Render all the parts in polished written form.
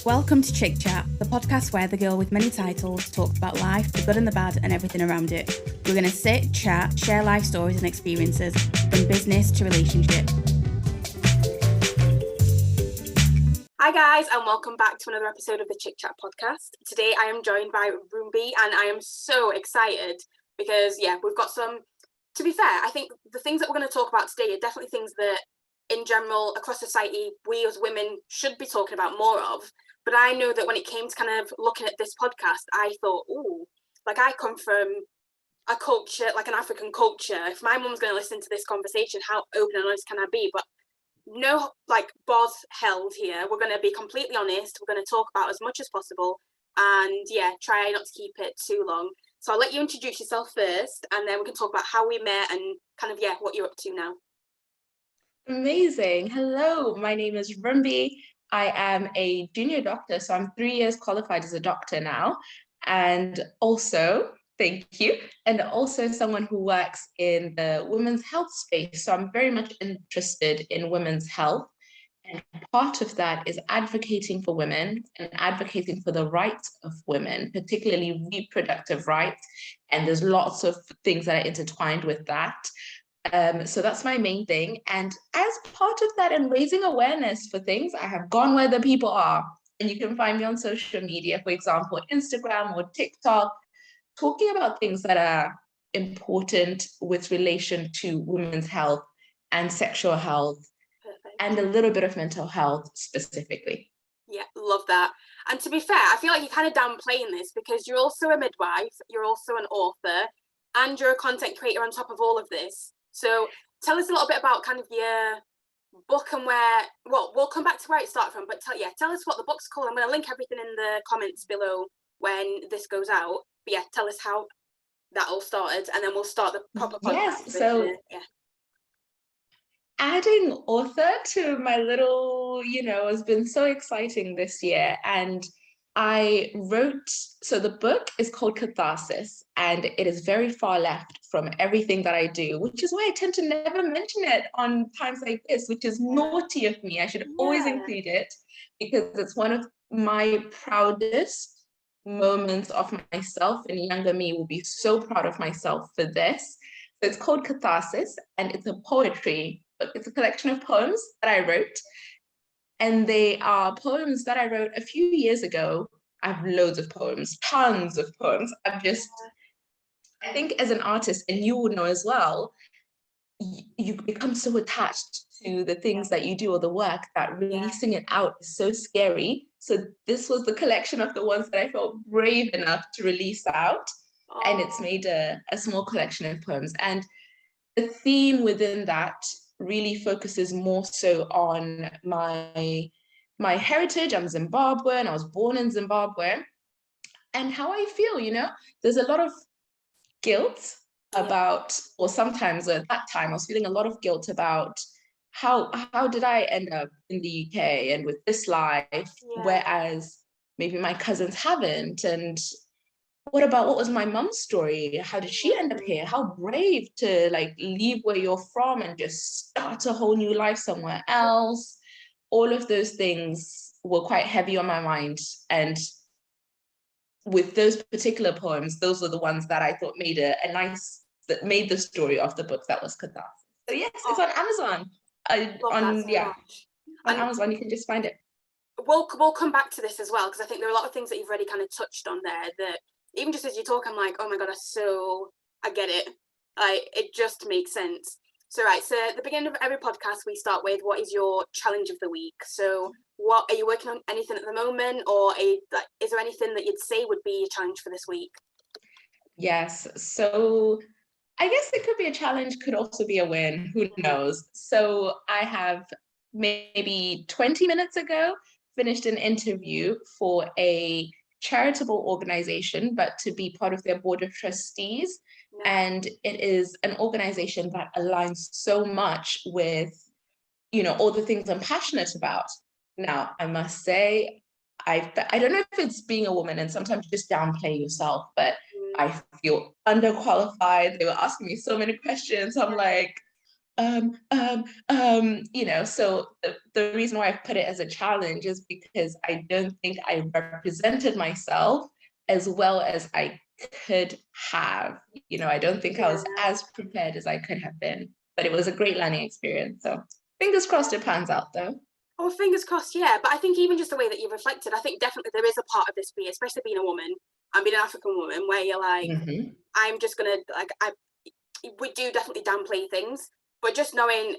Welcome to Chik, the podcast where the girl with many titles talks about life, the good and the bad, and everything around it. We're going to sit, chat, share life stories and experiences, from business to relationship. Hi guys, and welcome back to another episode of the Chik podcast. Today I am joined by Rumbi, and I am so excited because, we've got some, to be fair, I think the things that we're going to talk about today are definitely things that, in general, across society, we as women should be talking about more of. But I know that when it came to kind of looking at this podcast, I thought, I come from a culture, like an African culture. If my mum's going to listen to this conversation, how open and honest can I be? But no, bars held here. We're going to be completely honest. We're going to talk about as much as possible and, try not to keep it too long. So I'll let you introduce yourself first, and then we can talk about how we met and kind of, what you're up to now. Amazing. Hello, my name is Rumbi. I am a junior doctor, so I'm 3 years qualified as a doctor now. And also, thank you, and also someone who works in the women's health space. So I'm very much interested in women's health. And part of that is advocating for women and advocating for the rights of women, particularly reproductive rights. And there's lots of things that are intertwined with that. So that's my main thing. And as part of that and raising awareness for things, I have gone where the people are. And you can find me on social media, for example, Instagram or TikTok, talking about things that are important with relation to women's health and sexual health. Perfect. And a little bit of mental health specifically. Yeah, love that. And to be fair, I feel like you're kind of downplaying this because you're also a midwife, you're also an author, and you're a content creator on top of all of this. So tell us a little bit about kind of your book and we'll come back to where it started from, but tell us what the book's called. I'm going to link everything in the comments below when this goes out. But tell us how that all started, and then we'll start the proper podcast. Yes, so adding author to my little, has been so exciting this year. And I wrote, so the book is called Catharsis, and it is very far left from everything that I do, which is why I tend to never mention it on times like this, which is naughty of me. I should always include it because it's one of my proudest moments of myself, and younger me will be so proud of myself for this. So it's called Catharsis, and it's a poetry book. It's a collection of poems that I wrote. And they are poems that I wrote a few years ago. I have loads of poems, tons of poems. I think as an artist, and you would know as well, you become so attached to the things that you do or the work that releasing it out is so scary. So this was the collection of the ones that I felt brave enough to release out. And it's made a small collection of poems. And the theme within that really focuses more so on my heritage. I'm Zimbabwean. I was born in Zimbabwe, and how I feel. There's a lot of guilt about, or sometimes at that time I was feeling a lot of guilt about how did I end up in the UK and with this life, whereas maybe my cousins haven't. And what was my mum's story? How did she end up here? How brave to leave where you're from and just start a whole new life somewhere else. All of those things were quite heavy on my mind. And with those particular poems, those were the ones that I thought made that made the story of the book that was Catharsis. So yes, it's on Amazon. On Amazon, you can just find it. We'll come back to this as well, because I think there are a lot of things that you've already kind of touched on there that even just as you talk, I'm like, oh my God, I get it. It just makes sense. So at the beginning of every podcast, we start with, what is your challenge of the week? So what are you working on, anything at the moment, or is there anything that you'd say would be your challenge for this week? Yes. So I guess it could be a challenge, could also be a win. Who knows? So I have maybe 20 minutes ago finished an interview for a charitable organization, but to be part of their board of trustees. And it is an organization that aligns so much with, all the things I'm passionate about. Now, I must say, I don't know if it's being a woman and sometimes you just downplay yourself, but I feel underqualified. They were asking me so many questions. I'm like, So the reason why I've put it as a challenge is because I don't think I represented myself as well as I could have. I don't think I was as prepared as I could have been, but it was a great learning experience. So fingers crossed it pans out though. Oh, fingers crossed, yeah. But I think even just the way that you've reflected, I think definitely there is a part of this, especially being a woman and being an African woman, where you're like, I'm just gonna we do definitely downplay things, but just knowing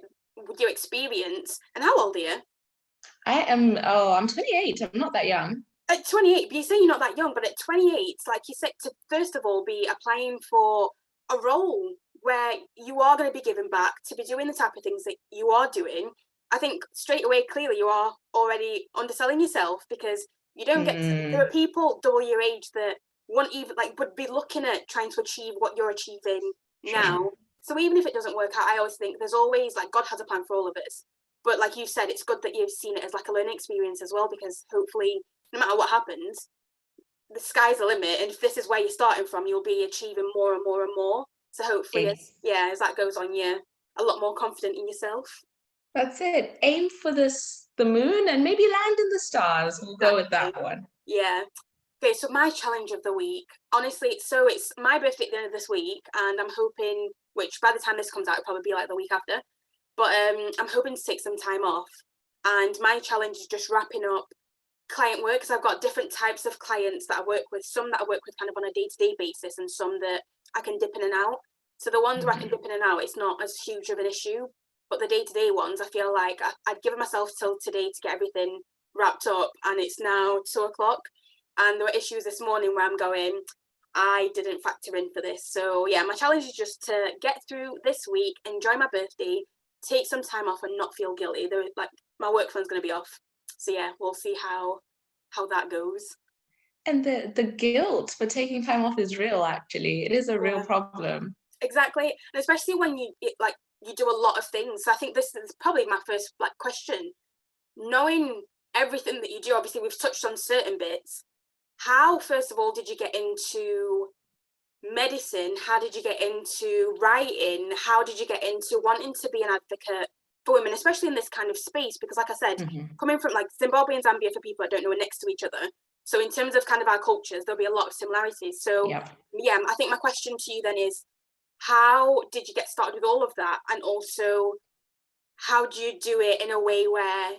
with your experience, and how old are you? I'm 28. I'm not that young. At 28, but you say you're not that young, but at 28, like you said, to first of all be applying for a role where you are going to be giving back, to be doing the type of things that you are doing, I think straight away, clearly you are already underselling yourself, because you don't get there are people double your age that won't even would be looking at trying to achieve what you're achieving now. So even if it doesn't work out, I always think there's always God has a plan for all of us. But like you said, it's good that you've seen it as a learning experience as well, because hopefully no matter what happens, the sky's the limit, and if this is where you're starting from, you'll be achieving more and more and more. So hopefully as that goes on, you're a lot more confident in yourself. That's it. Aim for the moon and maybe land in the stars. We'll go with that one. Yeah. Okay, so my challenge of the week, honestly, it's my birthday at the end of this week, and I'm hoping, which by the time this comes out, it'll probably be the week after, but I'm hoping to take some time off. And my challenge is just wrapping up client work, because I've got different types of clients that I work with, some that I work with kind of on a day-to-day basis, and some that I can dip in and out. So the ones where I can dip in and out, it's not as huge of an issue, but the day-to-day ones, I feel like I'd given myself till today to get everything wrapped up, and it's now 2:00, and there were issues this morning where I'm going, I didn't factor in for this. So yeah, my challenge is just to get through this week, enjoy my birthday, take some time off and not feel guilty. My work phone's going to be off. So yeah, we'll see how that goes. And the guilt for taking time off is real, actually. It is a real problem. Exactly. And especially when you do a lot of things. So I think this is probably my first question. Knowing everything that you do, obviously we've touched on certain bits. How, first of all, did you get into medicine? How did you get into writing? How did you get into wanting to be an advocate for women, especially in this kind of space? Because like I said, coming from Zimbabwe and Zambia, for people that don't know, are next to each other. So in terms of kind of our cultures, there'll be a lot of similarities. So yeah, I think my question to you then is, how did you get started with all of that? And also, how do you do it in a way where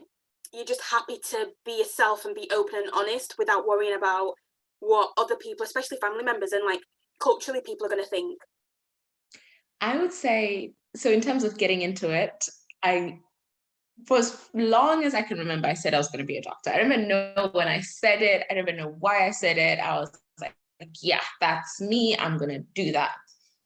you're just happy to be yourself and be open and honest without worrying about what other people, especially family members and culturally, people are going to think? I would say, so in terms of getting into it, for as long as I can remember, I said I was going to be a doctor. I don't even know when I said it. I don't even know why I said it. I was like, yeah, that's me. I'm going to do that.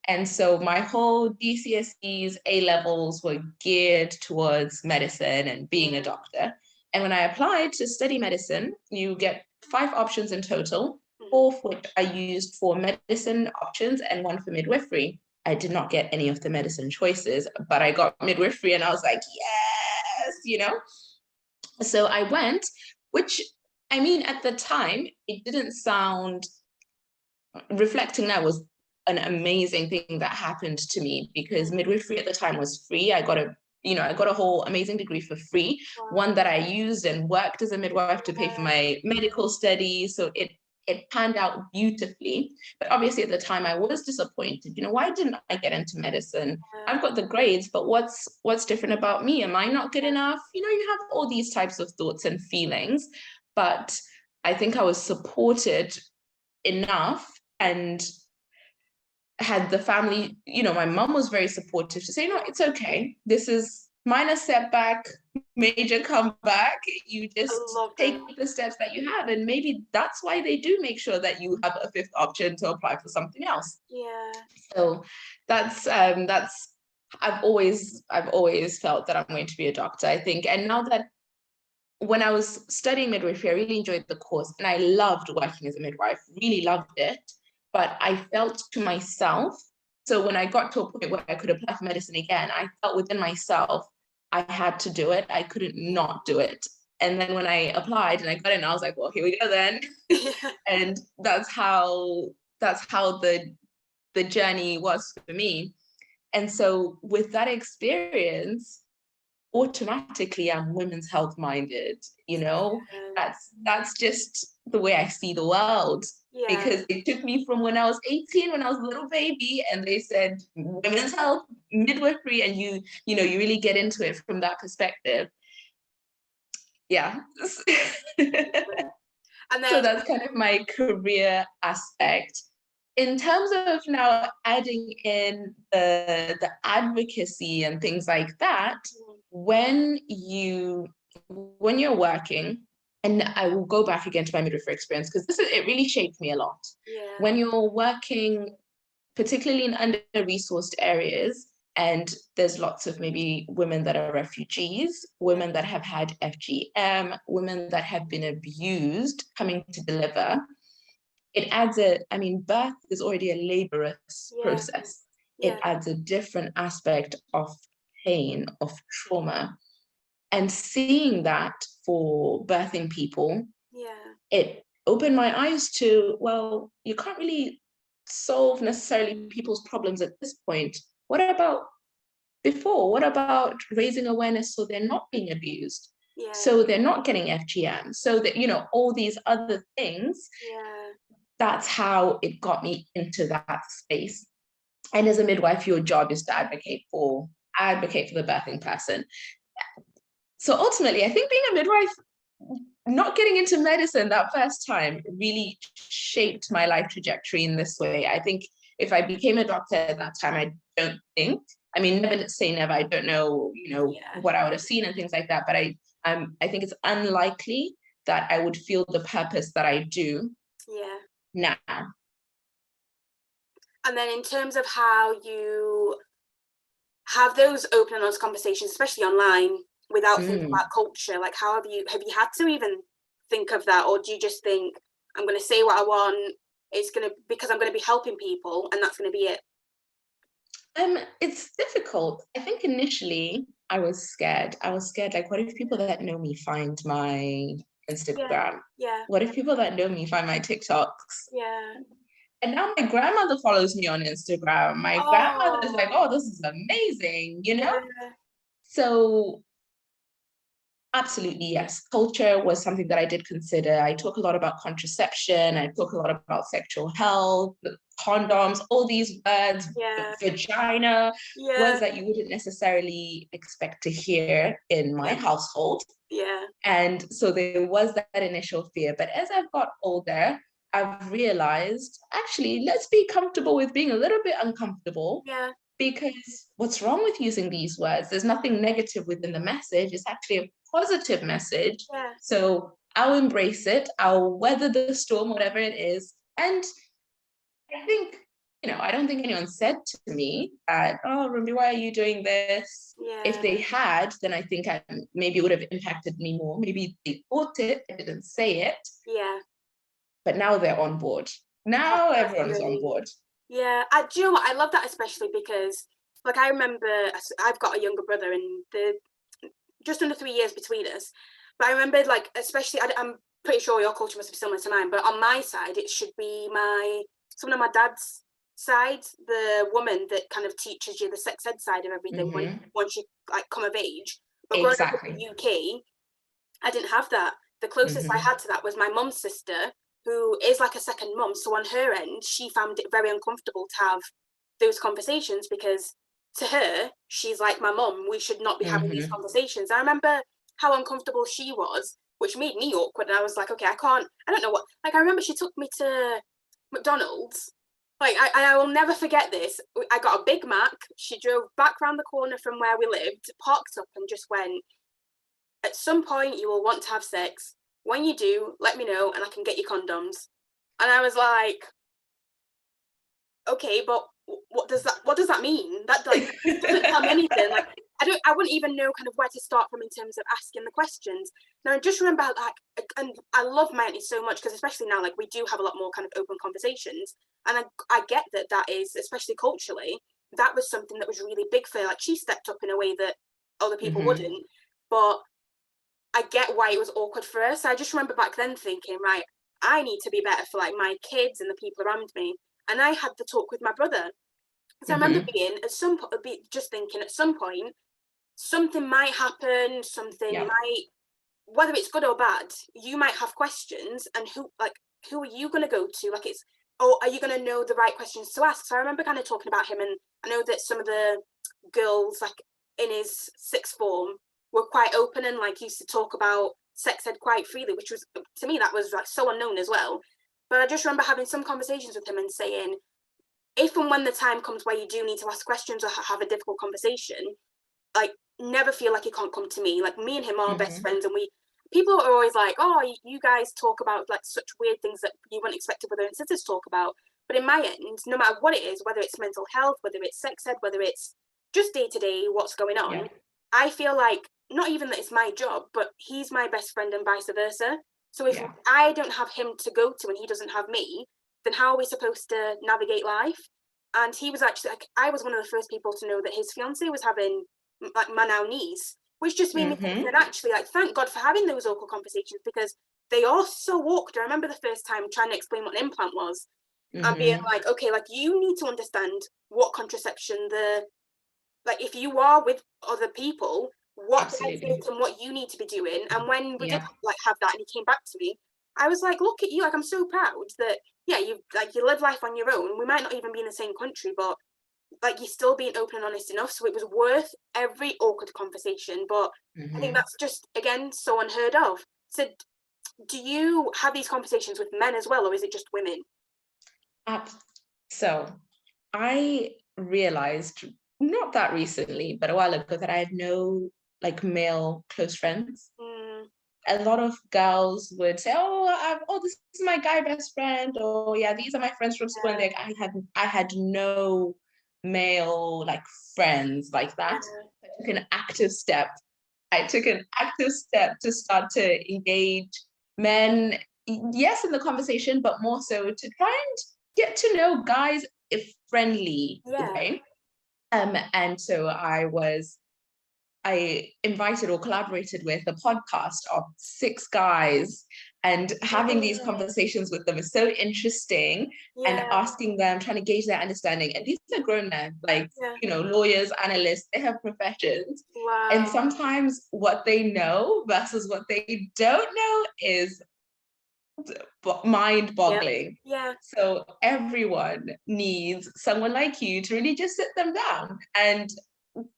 And so my whole GCSEs, A-levels were geared towards medicine and being a doctor. And when I applied to study medicine, you get 5 options in total, 4 of which are used for medicine options and 1 for midwifery. I did not get any of the medicine choices, but I got midwifery and I was like, yes, So I went, which, I mean, at the time, it didn't sound, reflecting now, was an amazing thing that happened to me, because midwifery at the time was free. I got a whole amazing degree for free, one that I used and worked as a midwife to pay for my medical studies. So it panned out beautifully. But obviously at the time I was disappointed. Why didn't I get into medicine? I've got the grades, but what's different about me? Am I not good enough? You have all these types of thoughts and feelings. But I think I was supported enough and had the family, my mom was very supportive to say, it's okay. This is minor setback, major comeback. You just take the steps that you have. And maybe that's why they do make sure that you have a 5th option to apply for something else. Yeah. So that's I've always felt that I'm going to be a doctor, I think. And now that when I was studying midwifery, I really enjoyed the course and I loved working as a midwife, really loved it. But I felt to myself, so when I got to a point where I could apply for medicine again, I felt within myself, I had to do it. I couldn't not do it. And then when I applied and I got in, I was like, well, here we go then. And that's how the journey was for me. And so with that experience, automatically I'm women's health minded, that's just the way I see the world. Because it took me from when I was 18, when I was a little baby, and they said women's health, midwifery, and you really get into it from that perspective. Yeah. And then, so that's kind of my career aspect. In terms of now adding in the advocacy and things like that, when you're working, and I will go back again to my midwifery experience because it really shaped me a lot. When you're working, particularly in under-resourced areas, and there's lots of maybe women that are refugees, women that have had FGM, women that have been abused coming to deliver, it adds birth is already a laborious process. It adds a different aspect of pain, of trauma. And seeing that for birthing people, it opened my eyes to, well, you can't really solve necessarily people's problems at this point. What about before? What about raising awareness so they're not being abused? So they're not getting FGM, so that, all these other things. That's how it got me into that space. And as a midwife, your job is to advocate for the birthing person. So ultimately, I think being a midwife, not getting into medicine that first time really shaped my life trajectory in this way. I think if I became a doctor at that time, never say never. I don't know, what I would have seen and things like that. But I think it's unlikely that I would feel the purpose that I do now. And then in terms of how you have those open and honest conversations, especially online, without thinking about culture, like how have you had to even think of that, or do you just think, I'm going to say what I want, because I'm going to be helping people, and that's going to be it? It's difficult. I think initially I was scared. Like, what if people that know me find my Instagram? What if people that know me find my TikToks? And now my grandmother follows me on Instagram. My grandmother is like, oh, this is amazing, So absolutely, yes. Culture was something that I did consider. I talk a lot about contraception. I talk a lot about sexual health, condoms, all these words, vagina, words that you wouldn't necessarily expect to hear in my household. And so there was that initial fear. But as I've got older, I've realized, actually, let's be comfortable with being a little bit uncomfortable. Because what's wrong with using these words? There's nothing negative within the message. It's actually a positive message. So I'll embrace it. I'll weather the storm, whatever it is. And I think, I don't think anyone said to me that, oh, Rumbi, why are you doing this? If they had, then I think maybe it would have impacted me more. Maybe they thought it, they didn't say it. But now they're on board. Now everyone's on board. Do you know what? I love that, especially because, like, I remember I've got a younger brother, and just under 3 years between us. But I remember, like, especially, I'm pretty sure your culture must be similar to mine, but on my side, it should be someone on my dad's side, the woman that kind of teaches you the sex ed side of everything once you, like, come of age. But growing up in the UK, I didn't have that. The closest I had to that was my mum's sister, who is like a second mum. So on her end, she found it very uncomfortable to have those conversations, because to her, she's like my mum. We should not be having these conversations. I remember how uncomfortable she was, which made me awkward. And I was like, okay, I don't know what. Like, I remember she took me to McDonald's. Like, I will never forget this. I got a Big Mac. She drove back round the corner from where we lived, parked up, and just went, at some point, you will want to have sex. When you do, let me know and I can get you condoms. And I was like, okay, but what does that mean? That, like, doesn't tell me anything. Like, I wouldn't even know kind of where to start from in terms of asking the questions. Now, I just remember, like, and I love my auntie so much, because especially now, like, we do have a lot more kind of open conversations. And I get that is, especially culturally, that was something that was really big for her. Like, she stepped up in a way that other people wouldn't. But I get why it was awkward for her. So I just remember back then thinking, right, I need to be better for, like, my kids and the people around me. And I had the talk with my brother. So I remember being at some point, just thinking at some point, something might happen, something might, whether it's good or bad, you might have questions, and who are you going to go to? Like, it's, or are you going to know the right questions to ask? So I remember kind of talking about him, and I know that some of the girls, like in his sixth form, were quite open and like used to talk about sex ed quite freely, which was, to me, that was like so unknown as well. But I just remember having some conversations with him and saying, if and when the time comes where you do need to ask questions or have a difficult conversation, like, never feel like you can't come to me. Like, me and him are best friends, and people are always like, oh, you guys talk about like such weird things that you wouldn't expect a brother and sisters talk about. But in my end, no matter what it is, whether it's mental health, whether it's sex ed, whether it's just day to day what's going on, I feel like, not even that it's my job, but he's my best friend and vice versa. So if I don't have him to go to and he doesn't have me, then how are we supposed to navigate life? And he was actually like, I was one of the first people to know that his fiance was having like my now niece, which just made me think that actually, like, thank God for having those awkward conversations, because they are so awkward. I remember the first time trying to explain what an implant was and being like, okay, like, you need to understand what contraception like, if you are with other people, what and what you need to be doing. And when we did like have that and he came back to me, I was like, look at you, like, I'm so proud that you live life on your own. We might not even be in the same country, but like, you're still being open and honest enough, so it was worth every awkward conversation. But I think that's just, again, so unheard of. So do you have these conversations with men as well, or is it just women? So I realized not that recently, but a while ago, that I had no like male close friends. A lot of girls would say, oh, this is my guy best friend, or these are my friends from school. And like, I had no male like friends like that. I took an active step to start to engage men, yes, in the conversation, but more so to try and get to know guys if friendly way. And so I invited or collaborated with a podcast of 6 guys, and having these conversations with them is so interesting, and asking them, trying to gauge their understanding. And these are grown men, like, lawyers, analysts, they have professions. And sometimes what they know versus what they don't know is mind-boggling. So everyone needs someone like you to really just sit them down and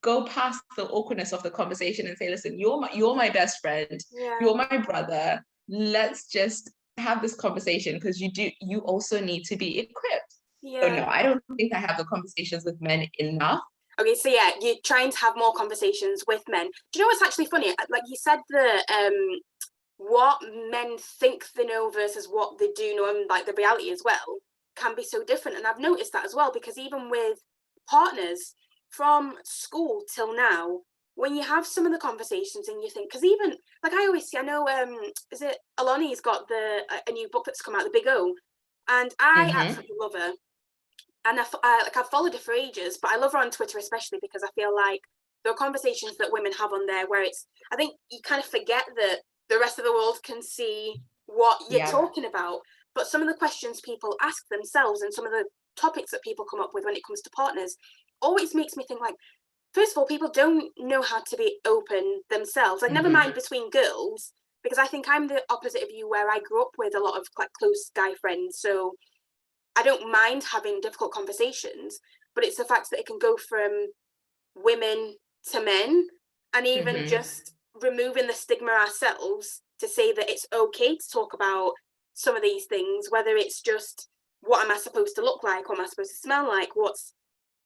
go past the awkwardness of the conversation and say, listen, you're my best friend, you're my brother, let's just have this conversation, because you also need to be equipped. So no, I don't think I have the conversations with men enough. Okay, so you're trying to have more conversations with men. Do you know what's actually funny? Like, you said that what men think they know versus what they do know, and like the reality as well, can be so different. And I've noticed that as well, because even with partners from school till now, when you have some of the conversations and you think, because even like I always see, I know is it Alani's got a new book that's come out, The Big O, and I absolutely love her, and I've followed her for ages, but I love her on Twitter especially because I feel like there are conversations that women have on there where I think you kind of forget that the rest of the world can see what you're talking about. But some of the questions people ask themselves and some of the topics that people come up with when it comes to partners always makes me think, like, first of all, people don't know how to be open themselves. Like, never mind between girls, because I think I'm the opposite of you, where I grew up with a lot of like close guy friends. So I don't mind having difficult conversations, but it's the fact that it can go from women to men, and even just removing the stigma ourselves to say that it's okay to talk about some of these things, whether it's just, what am I supposed to look like, what am I supposed to smell like, what's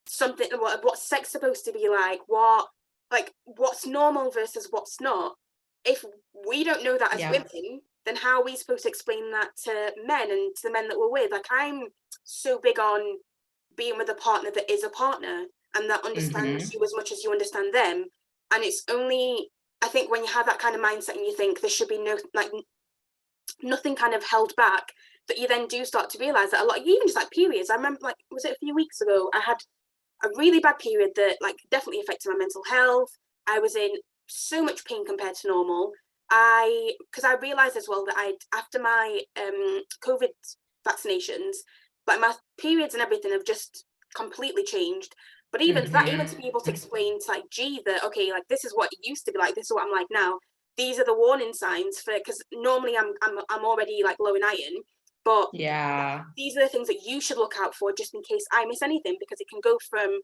sex supposed to be like, what's normal versus what's not. If we don't know that as women, then how are we supposed to explain that to men and to the men that we're with? Like, I'm so big on being with a partner that is a partner and that understands you as much as you understand them. And it's only, I think, when you have that kind of mindset and you think there should be nothing kind of held back, that you then do start to realize that a lot, even just like periods. I remember, like, was it a few weeks ago, I had a really bad period that like definitely affected my mental health. I was in so much pain compared to normal. Because I realized as well that after my COVID vaccinations, like, my periods and everything have just completely changed. But even that, even to be able to explain to like G that, okay, like this is what it used to be like, this is what I'm like now. These are the warning signs for, because normally I'm already like low in iron, but these are the things that you should look out for just in case I miss anything, because it can go from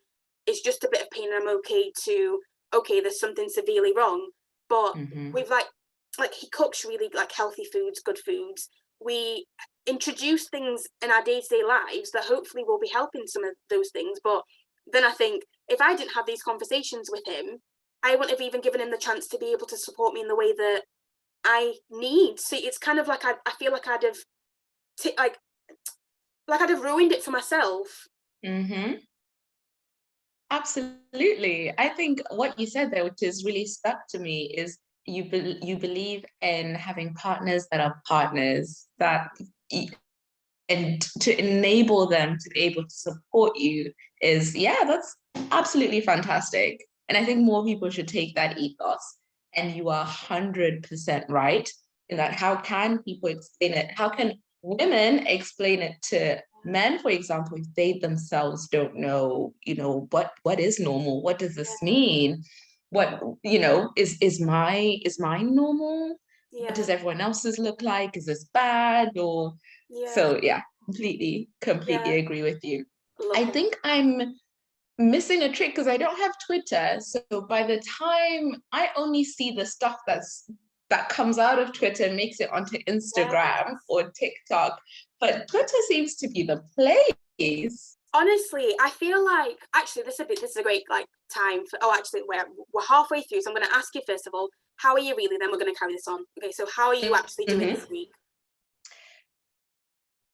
it's just a bit of pain and I'm okay to, okay, there's something severely wrong. But with like he cooks really like healthy foods, good foods. We introduce things in our day-to-day lives that hopefully will be helping some of those things. But then I think if I didn't have these conversations with him, I wouldn't have even given him the chance to be able to support me in the way that I need. So it's kind of like I feel like I'd have like I'd have ruined it for myself. Absolutely. I think what you said there, which is really stuck to me, is you believe in having partners that are partners, that and to enable them to be able to support you is, that's absolutely fantastic. And I think more people should take that ethos. And you are 100% right in that. How can people explain it? How can women explain it to men, for example, if they themselves don't know, what is normal? What does this mean? What, is mine normal? What does everyone else's look like? Is this bad? Or so completely agree with you. I think I'm missing a trick because I don't have Twitter. So by the time I only see the stuff that comes out of Twitter and makes it onto Instagram or TikTok, but Twitter seems to be the place. Honestly, I feel like actually this is a great like time for. Oh, actually, we're halfway through, so I'm going to ask you first of all, how are you really? Then we're going to carry this on. Okay, so how are you actually doing this week?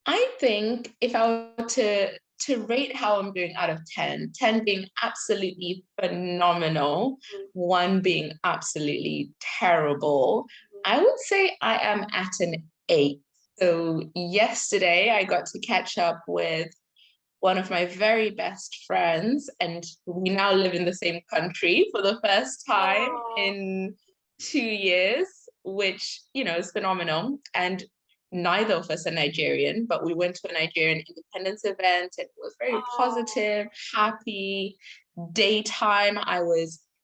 I think if I were to rate how I'm doing out of 10, 10 being absolutely phenomenal, 1 being absolutely terrible, I would say I am at an 8. So yesterday I got to catch up with one of my very best friends, and we now live in the same country for the first time in 2 years, which, is phenomenal. And neither of us are Nigerian, but we went to a Nigerian independence event and it was very positive, happy. Daytime,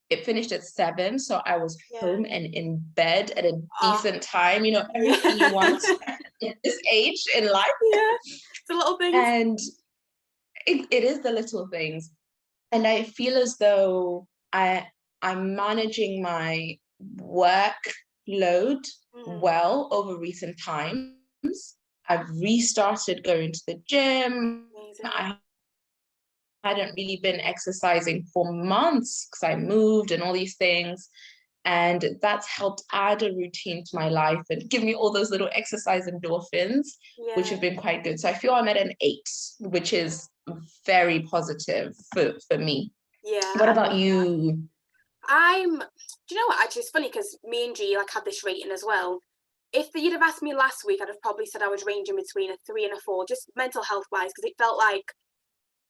it finished at 7, so I was home and in bed at a decent time, everything you want at this age in life. It's the little things. And it is the little things. And I feel as though I'm managing my workload well over recent times. I've restarted going to the gym. Amazing. I hadn't really been exercising for months because I moved and all these things. And that's helped add a routine to my life and give me all those little exercise endorphins, which have been quite good. So I feel I'm at an 8, which is very positive for me. Yeah. What about you? Do you know what? Actually, it's funny because me and G had this rating as well. If you'd have asked me last week, I'd have probably said I was ranging between a 3 and a 4, just mental health wise, because it felt like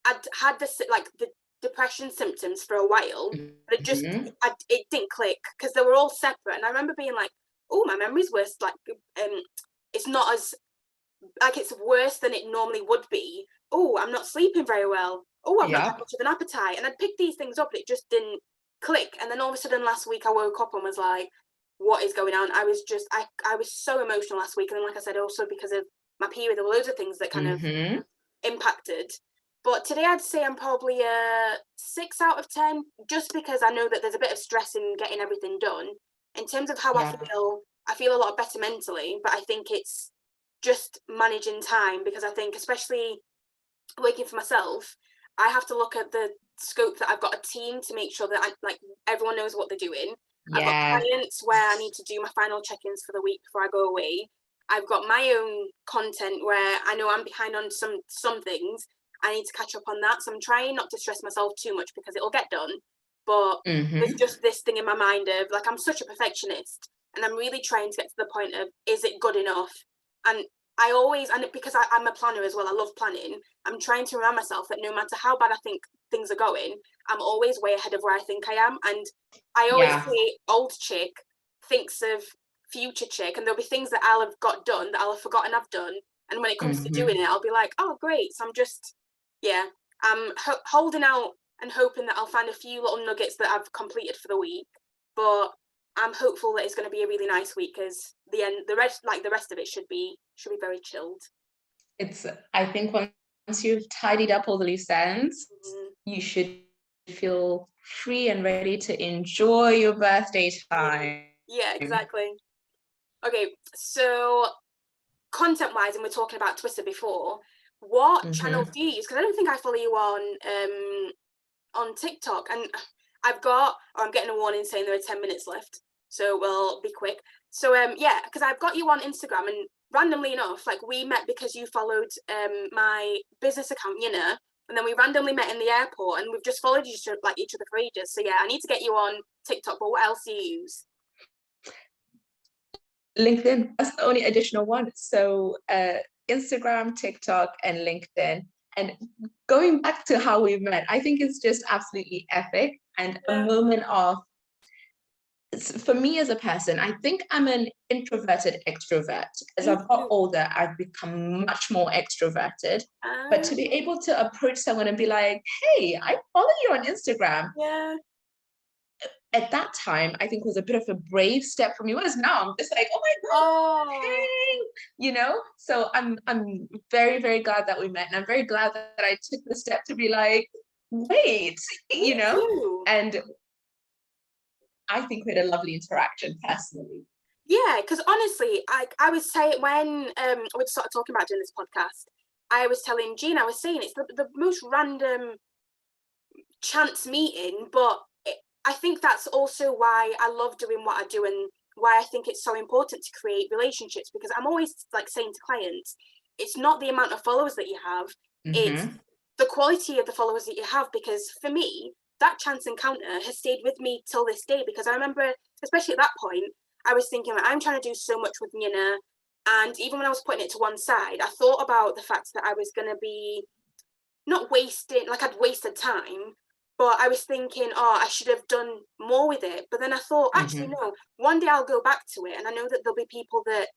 I'd had the depression symptoms for a while, but it just it didn't click because they were all separate. And I remember being like, "Oh, my memory's worse. It's not as it's worse than it normally would be. Oh, I'm not sleeping very well. Oh, I've not got much of an appetite." And I'd pick these things up, and it just didn't click. And then all of a sudden, last week, I woke up and was like, "What is going on?" I was just I was so emotional last week, and then, like I said, also because of my period, there were loads of things that kind of impacted. But today I'd say I'm probably a 6 out of 10, just because I know that there's a bit of stress in getting everything done. In terms of how I feel a lot better mentally, but I think it's just managing time, because I think especially working for myself, I have to look at the scope that I've got a team to make sure that everyone knows what they're doing. I've got clients where I need to do my final check-ins for the week before I go away. I've got my own content where I know I'm behind on some things. I need to catch up on that. So I'm trying not to stress myself too much because it'll get done. But there's just this thing in my mind of I'm such a perfectionist, and I'm really trying to get to the point of, is it good enough? And because I'm a planner as well, I love planning. I'm trying to remind myself that no matter how bad I think things are going, I'm always way ahead of where I think I am. And I always say old Chik thinks of future Chik, and there'll be things that I'll have got done that I'll have forgotten I've done. And when it comes to doing it, I'll be like, oh, great. So I'm just, I'm holding out and hoping that I'll find a few little nuggets that I've completed for the week, but I'm hopeful that it's going to be a really nice week, because the rest of it should be very chilled. I think once you've tidied up all the loose ends, you should feel free and ready to enjoy your birthday time. Yeah, exactly. Okay, so content-wise, and we're talking about Twitter before, what channels do you use? Because I don't think I follow you on TikTok, and I'm getting a warning saying there are 10 minutes left, so we'll be quick. So yeah, because I've got you on Instagram, and randomly enough, like, we met because you followed my business account, and then we randomly met in the airport, and we've just followed each other for ages. So yeah, I need to get you on TikTok, but what else do you use? LinkedIn, that's the only additional one. So Instagram, TikTok, and LinkedIn. And going back to how we met, I think it's just absolutely epic, and a moment of, for me as a person, I think I'm an introverted extrovert. As I've got older, I've become much more extroverted. But to be able to approach someone and be like, hey, I follow you on Instagram. Yeah. At that time, I think was a bit of a brave step for me. Whereas now I'm just like, oh my God, hey, So I'm very, very glad that we met. And I'm very glad that I took the step to be like, wait, and I think we had a lovely interaction personally. Yeah, because honestly, I was saying, when we started talking about doing this podcast, I was telling Jean, I was saying it's the most random chance meeting, but I think that's also why I love doing what I do, and why I think it's so important to create relationships, because I'm always like saying to clients, it's not the amount of followers that you have, it's the quality of the followers that you have, because for me, that chance encounter has stayed with me till this day, because I remember, especially at that point, I was thinking, like, I'm trying to do so much with Nina, and even when I was putting it to one side, I thought about the fact that I was going to be not wasting, like I'd wasted time, but I was thinking, I should have done more with it. But then I thought, actually, no, one day I'll go back to it, and I know that there'll be people that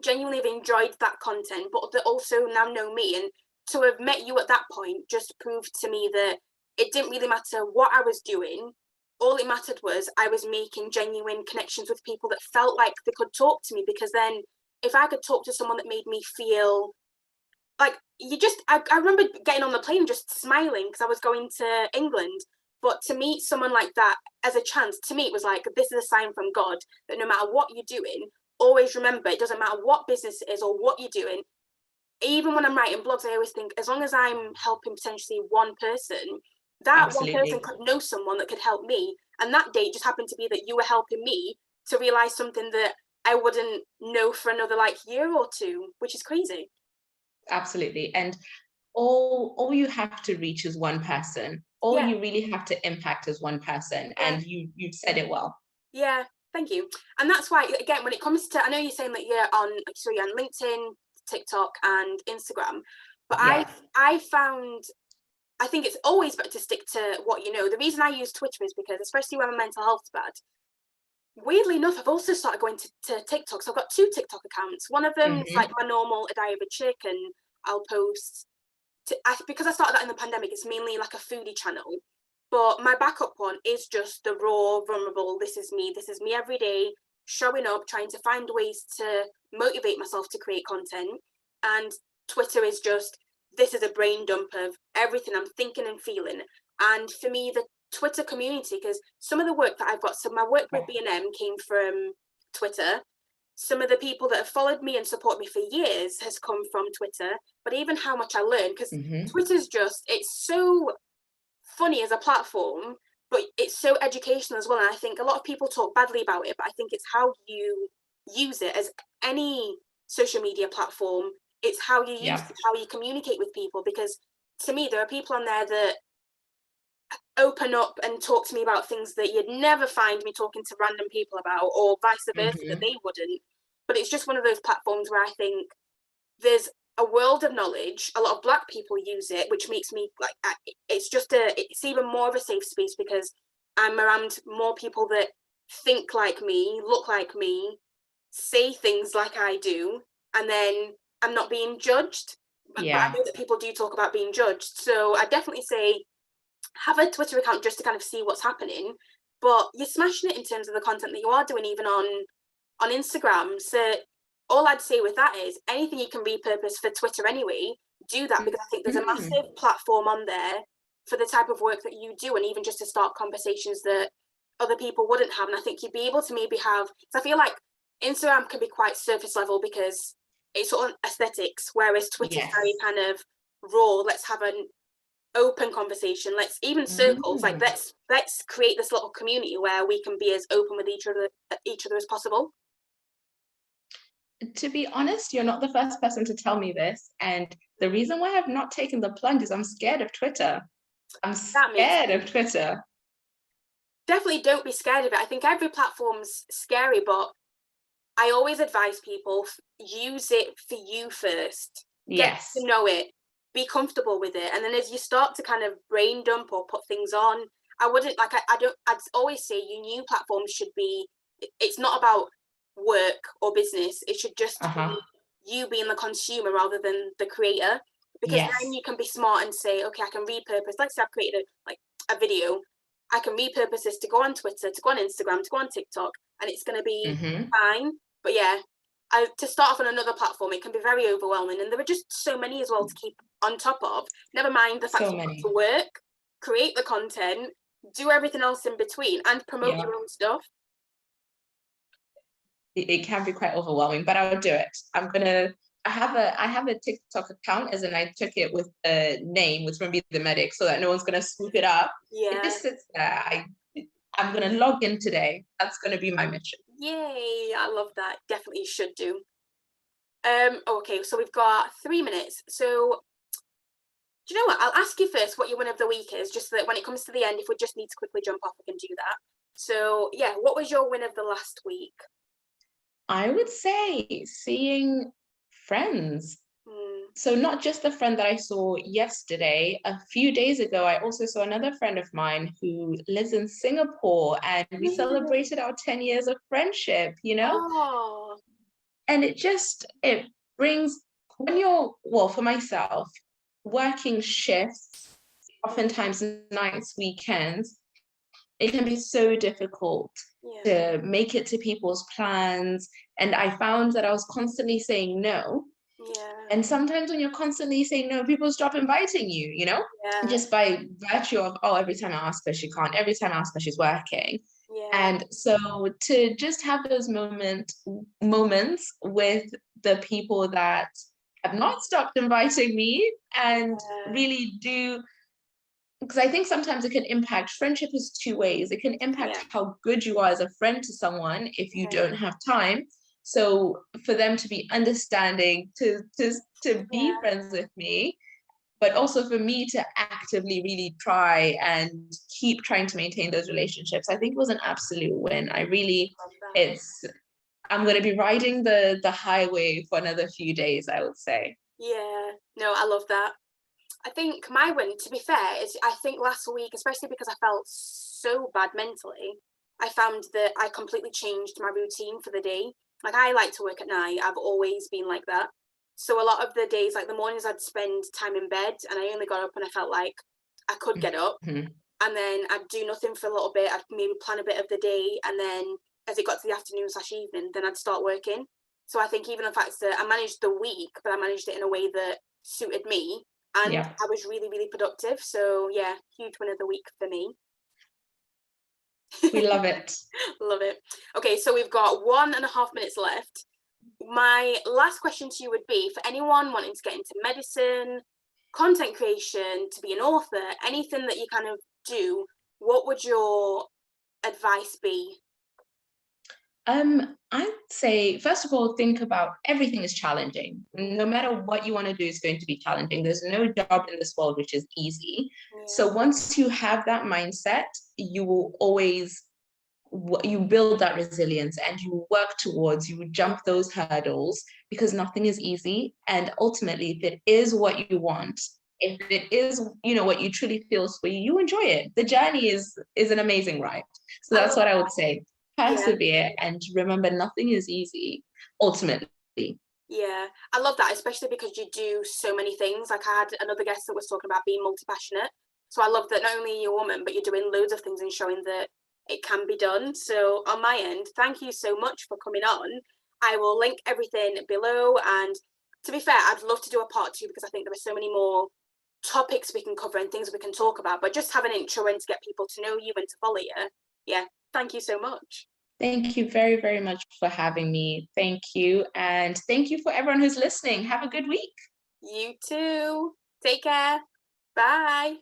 genuinely have enjoyed that content, but that also now know me. And to have met you at that point just proved to me that it didn't really matter what I was doing. All it mattered was I was making genuine connections with people that felt like they could talk to me, because then if I could talk to someone that made me feel like, I remember getting on the plane and just smiling because I was going to England. But to meet someone like that as a chance, to me, it was like, this is a sign from God that no matter what you're doing, always remember, it doesn't matter what business it is or what you're doing. Even when I'm writing blogs, I always think, as long as I'm helping potentially one person, that one person could know someone that could help me. And that day just happened to be that you were helping me to realize something that I wouldn't know for another year or two, which is crazy. Absolutely. And all you have to reach is one person. All you really have to impact is one person. And you've said it well. Yeah, thank you. And that's why, again, when it comes to, I know you're saying that you're on LinkedIn, TikTok, and Instagram, but I found, I think it's always better to stick to what you know. The reason I use Twitter is because, especially when my mental health's bad, weirdly enough, I've also started going to TikTok. So I've got 2 TikTok accounts. One of them is like my normal A Diary of a Chick, and I'll post, because I started that in the pandemic, it's mainly like a foodie channel. But my backup one is just the raw, vulnerable, this is me every day, showing up, trying to find ways to motivate myself to create content. And Twitter is just, this is a brain dump of everything I'm thinking and feeling. And for me, the Twitter community, because some of the work that I've got, so my work with B&M came from Twitter. Some of the people that have followed me and supported me for years has come from Twitter. But even how much I learned, because Twitter's just, it's so funny as a platform, but it's so educational as well. And I think a lot of people talk badly about it, but I think it's how you use it. As any social media platform, it's how you use it, how you communicate with people. Because to me, there are people on there that open up and talk to me about things that you'd never find me talking to random people about, or vice versa, that they wouldn't. But it's just one of those platforms where I think there's a world of knowledge. A lot of Black people use it, which makes me it's even more of a safe space, because I'm around more people that think like me, look like me, say things like I do, and then I'm not being judged. But I Yeah. know that people do talk about being judged. So I definitely say have a Twitter account just to kind of see what's happening. But you're smashing it in terms of the content that you are doing, even on Instagram. So all I'd say with that is anything you can repurpose for Twitter anyway, do that, because I think there's a massive platform on there for the type of work that you do, and even just to start conversations that other people wouldn't have. And I think you'd be able to maybe have, because I feel like Instagram can be quite surface level because it's sort of aesthetics, whereas Twitter's very kind of raw. Let's have an open conversation. Let's even circles, like let's create this little community where we can be as open with each other as possible. To be honest, you're not the first person to tell me this, and the reason why I've not taken the plunge is I'm scared of Twitter. Definitely don't be scared of it. I think every platform's scary, but I always advise people use it for you first. Get to know it, be comfortable with it, and then as you start to kind of brain dump or put things on, I'd always say your new platform should be, it's not about work or business, it should just be you being the consumer rather than the creator, because then you can be smart and say, okay, I can repurpose, let's say I've created a video, I can repurpose this to go on Twitter, to go on Instagram, to go on TikTok, and it's going to be fine. But yeah, to start off on another platform, it can be very overwhelming, and there are just so many as well to keep on top of. Never mind the fact that you have to work, create the content, do everything else in between, and promote your own stuff. It can be quite overwhelming, but I'll do it. I have a TikTok account, as in I took it with the name, with Rumbi the medic, so that no one's gonna swoop it up. It just sits there. I'm gonna log in today. That's gonna be my mission. Yay! I love that. Definitely should do. Okay, so we've got 3 minutes. So do you know what? I'll ask you first what your win of the week is, just so that when it comes to the end, if we just need to quickly jump off, we can do that. So yeah, what was your win of the last week? I would say seeing friends. So not just the friend that I saw yesterday, a few days ago, I also saw another friend of mine who lives in Singapore, and we celebrated our 10 years of friendship, you know? Oh. And it brings, for myself, working shifts, oftentimes nights, weekends, it can be so difficult to make it to people's plans. And I found that I was constantly saying no. And sometimes when you're constantly saying no, people stop inviting you, you know, just by virtue of, every time I ask her, she can't, every time I ask her, she's working. And so to just have those moments with the people that have not stopped inviting me, and really do, because I think sometimes it can impact, friendship is two ways. It can impact how good you are as a friend to someone if you don't have time. So for them to be understanding, to be friends with me, but also for me to actively really try and keep trying to maintain those relationships, I think it was an absolute win. I'm going to be riding the highway for another few days, I would say. Yeah, no, I love that. I think my win, to be fair, is I think last week, especially because I felt so bad mentally, I found that I completely changed my routine for the day. Like, I like to work at night. I've always been like that. So a lot of the days, like the mornings, I'd spend time in bed, and I only got up and I felt like I could get up. And then I'd do nothing for a little bit. I'd maybe plan a bit of the day, and then as it got to the afternoon/evening, then I'd start working. So I think even the fact that I managed the week, but I managed it in a way that suited me, and I was really, really productive. So yeah, huge win of the week for me. We love it. Love it. Okay, so we've got 1.5 minutes left. My last question to you would be, for anyone wanting to get into medicine, content creation, to be an author, anything that you kind of do, what would your advice be? I'd say, first of all, think about everything is challenging. No matter what you want to do, it's going to be challenging. There's no job in this world which is easy. So once you have that mindset, you will always, you build that resilience, and you work towards, you jump those hurdles, because nothing is easy. And ultimately, if it is what you want, if it is, what you truly feel for you, you enjoy it. The journey is an amazing ride. So that's what I would say. Persevere, and remember, nothing is easy ultimately. Yeah, I love that, especially because you do so many things. Like I had another guest that was talking about being multi-passionate. So I love that not only are you a woman, but you're doing loads of things and showing that it can be done. So on my end, thank you so much for coming on. I will link everything below. And to be fair, I'd love to do a part 2 because I think there are so many more topics we can cover and things we can talk about. But just have an intro and to get people to know you and to follow you. Yeah, thank you so much. Thank you very, very much for having me. Thank you. And thank you for everyone who's listening. Have a good week. You too. Take care. Bye.